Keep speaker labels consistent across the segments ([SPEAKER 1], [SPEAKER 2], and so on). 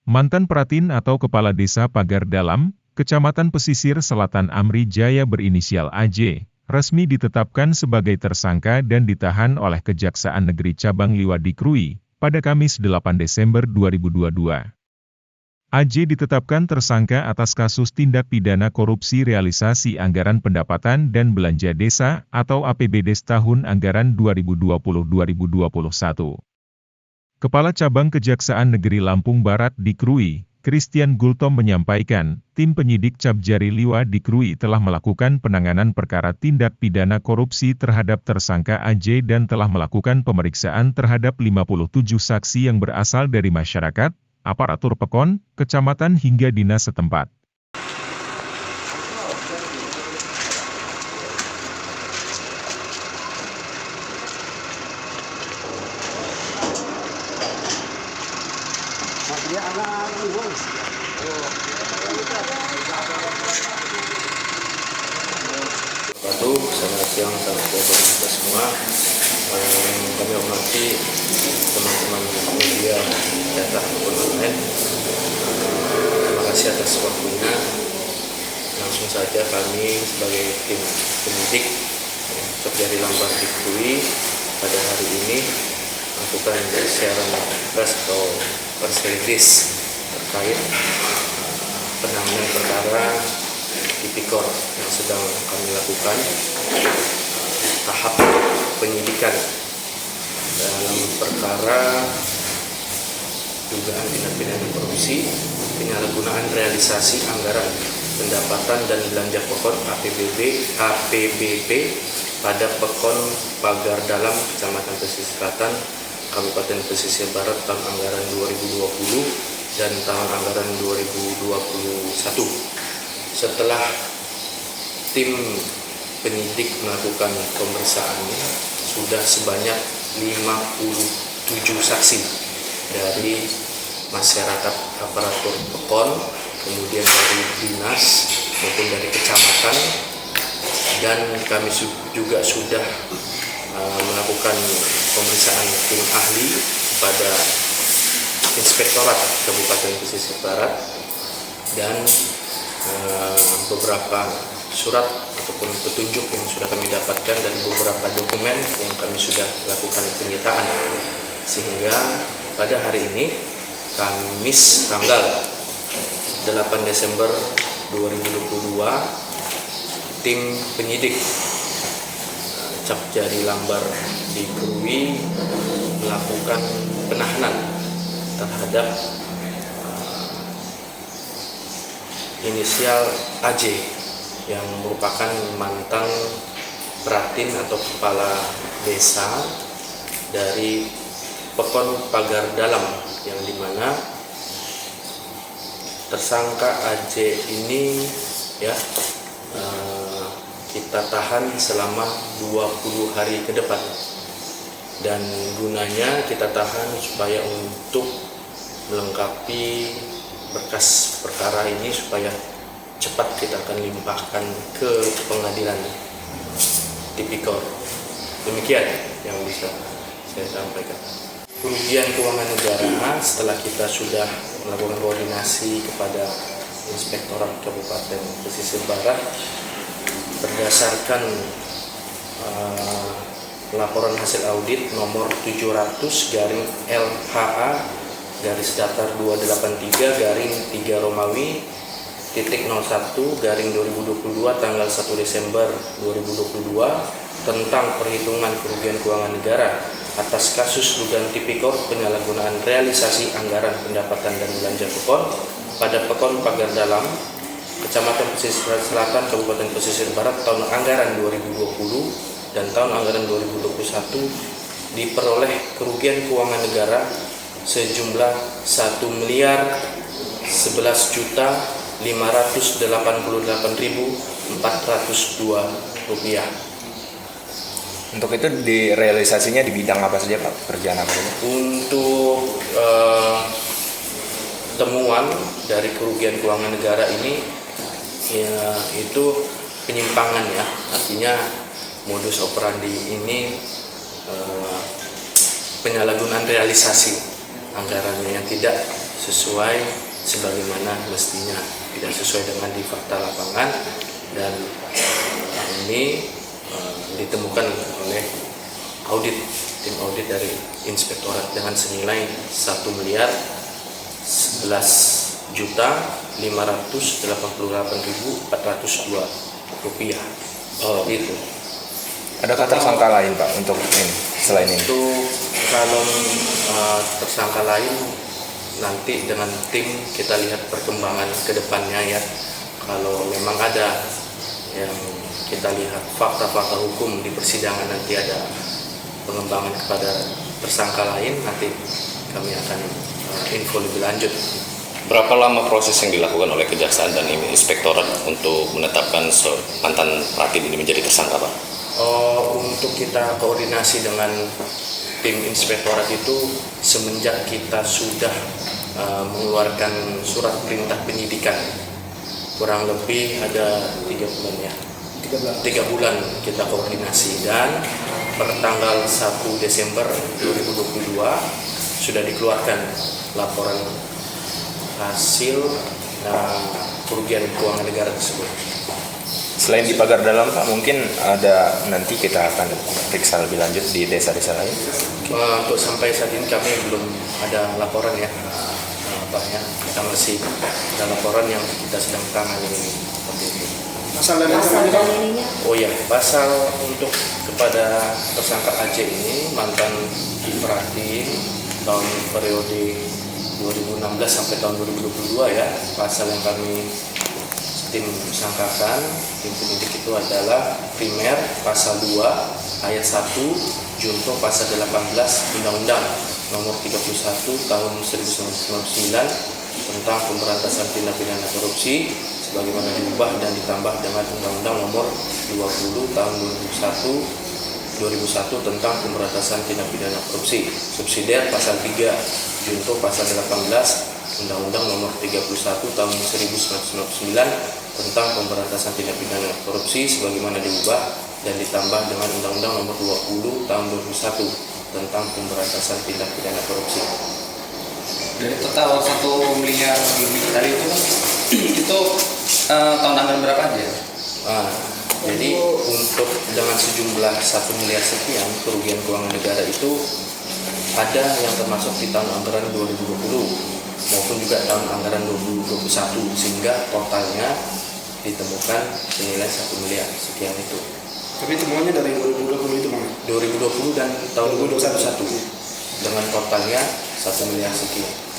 [SPEAKER 1] Mantan Pratin atau Kepala Desa Pagar Dalam, Kecamatan Pesisir Selatan Amri Jaya berinisial AJ, resmi ditetapkan sebagai tersangka dan ditahan oleh Kejaksaan Negeri Cabang Liwa di Krui, pada Kamis 8 Desember 2022. AJ ditetapkan tersangka atas kasus tindak pidana korupsi realisasi anggaran pendapatan dan belanja desa atau APBDes tahun anggaran 2020-2021. Kepala Cabang Kejaksaan Negeri Lampung Barat di Krui, Christian Gultom menyampaikan, tim penyidik Cabjari Liwa di Krui telah melakukan penanganan perkara tindak pidana korupsi terhadap tersangka AJ dan telah melakukan pemeriksaan terhadap 57 saksi yang berasal dari masyarakat, aparatur PEKON, kecamatan hingga dinas setempat.
[SPEAKER 2] Selamat siang, selamat kita semua. Kami hormati teman-teman media data maupun online. Terima kasih atas waktunya. Langsung saja kami sebagai tim penyidik Cabjari Lambar di Krui pada hari ini melakukan siaran pers atau press release terkait penanganan perkara tipikor yang sedang kami lakukan tahap penyidikan dalam perkara dugaan tindak pidana korupsi, penyalahgunaan realisasi anggaran pendapatan dan belanja pokok APBP pada PEKON Pagar Dalam, Kecamatan Pesisir Selatan, Kabupaten Pesisir Barat tahun anggaran 2020 dan tahun anggaran 2021. Setelah tim penyidik melakukan pemeriksaan, sudah sebanyak 57 saksi dari masyarakat aparatur PEKON, kemudian dari dinas maupun dari kecamatan, dan kami juga sudah melakukan pemeriksaan tim ahli pada Inspektorat Kabupaten Pesisir Barat dan beberapa surat ataupun petunjuk yang sudah kami dapatkan dan beberapa dokumen yang kami sudah lakukan penyitaan, sehingga pada hari ini Kamis tanggal 8 Desember 2022 tim penyidik Cabjari Lambar di Krui melakukan penahanan terhadap inisial AJ yang merupakan mantan Pratin atau kepala desa dari PEKON Pagar Dalam, yang dimana tersangka AJ ini kita tahan selama 20 hari ke depan, dan gunanya kita tahan supaya untuk melengkapi berkas perkara ini supaya cepat kita akan limpahkan ke pengadilan tipikor. Demikian yang bisa saya sampaikan. Kerugian keuangan negara setelah kita sudah melakukan koordinasi kepada Inspektorat Kabupaten Pesisir Barat berdasarkan laporan hasil audit nomor 700-LHA-3-3 tanggal 1 Desember 2022 tentang perhitungan kerugian keuangan negara atas kasus dugaan tipikor penyalahgunaan realisasi anggaran pendapatan dan belanja PEKON pada PEKON Pagar Dalam, Kecamatan Pesisir Selatan, Kabupaten Pesisir Barat tahun anggaran 2020 dan tahun anggaran 2021 diperoleh kerugian keuangan negara sejumlah 1.588.402 rupiah.
[SPEAKER 3] Untuk itu direalisasinya di bidang apa saja Pak? Pekerjaan apa saja?
[SPEAKER 2] Untuk temuan dari kerugian keuangan negara ini itu penyimpangan ya, artinya modus operandi ini penyalahgunaan realisasi anggarannya yang tidak sesuai sebagaimana mestinya, tidak sesuai dengan di fakta lapangan, dan ini ditemukan oleh tim audit dari inspektorat dengan senilai 1.11.588.402 rupiah. Itu.
[SPEAKER 3] Adakah tersangka lain Pak untuk ini selain ini?
[SPEAKER 2] Untuk kalau tersangka lain nanti dengan tim kita lihat perkembangan ke depannya ya. Kalau memang ada yang kita lihat fakta-fakta hukum di persidangan, nanti ada pengembangan kepada tersangka lain, nanti kami akan info lebih lanjut.
[SPEAKER 4] Berapa lama proses yang dilakukan oleh Kejaksaan dan Inspektorat untuk menetapkan mantan Rakit ini menjadi tersangka, Pak?
[SPEAKER 2] Untuk kita koordinasi dengan tim inspektorat itu semenjak kita sudah mengeluarkan surat perintah penyidikan, kurang lebih ada 3 bulan ya. 3 bulan kita koordinasi, dan per tanggal 1 Desember 2022 sudah dikeluarkan laporan hasil kerugian keuangan negara tersebut.
[SPEAKER 3] Selain di pagar dalam Pak, mungkin ada nanti kita akan periksa lebih lanjut di desa-desa lain.
[SPEAKER 2] Untuk sampai saat ini kami belum ada laporan ya, Pak ya. Kita masih ada laporan yang kita sedang tangani ini.
[SPEAKER 5] Pasal dan ininya.
[SPEAKER 2] Oh ya, pasal untuk kepada tersangka AJ ini mantan Kiprati tahun periode 2016 sampai tahun 2022 ya. Pasal yang kami tim sangkakan, tim penyidik itu adalah primer pasal 2 ayat 1 junto pasal 18 Undang-Undang nomor 31 tahun 1999 tentang pemberantasan tindak pidana korupsi sebagaimana diubah dan ditambah dengan Undang-Undang nomor 20 tahun 2001 tentang pemberantasan tindak pidana korupsi, subsidiar pasal 3 junto pasal 18 Undang-Undang nomor 31 tahun 1999 tentang pemberantasan tindak pidana korupsi sebagaimana diubah dan ditambah dengan Undang-Undang nomor 20 tahun 2001 tentang pemberantasan tindak pidana korupsi.
[SPEAKER 5] Dari total 1 miliar lebih tadi itu tahun anggaran berapa aja?
[SPEAKER 2] Jadi untuk dengan sejumlah 1 miliar sekian kerugian keuangan negara itu ada yang termasuk di tahun anggaran 2020 maupun juga tahun anggaran 2021, sehingga totalnya ditemukan senilai 1 miliar sekian itu.
[SPEAKER 5] Tapi temuannya dari 2020 itu mana?
[SPEAKER 2] 2020 dan tahun 2021 dengan totalnya 1 miliar sekian.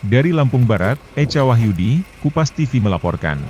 [SPEAKER 1] Dari Lampung Barat, Echa Wahyudi, Kupas TV melaporkan.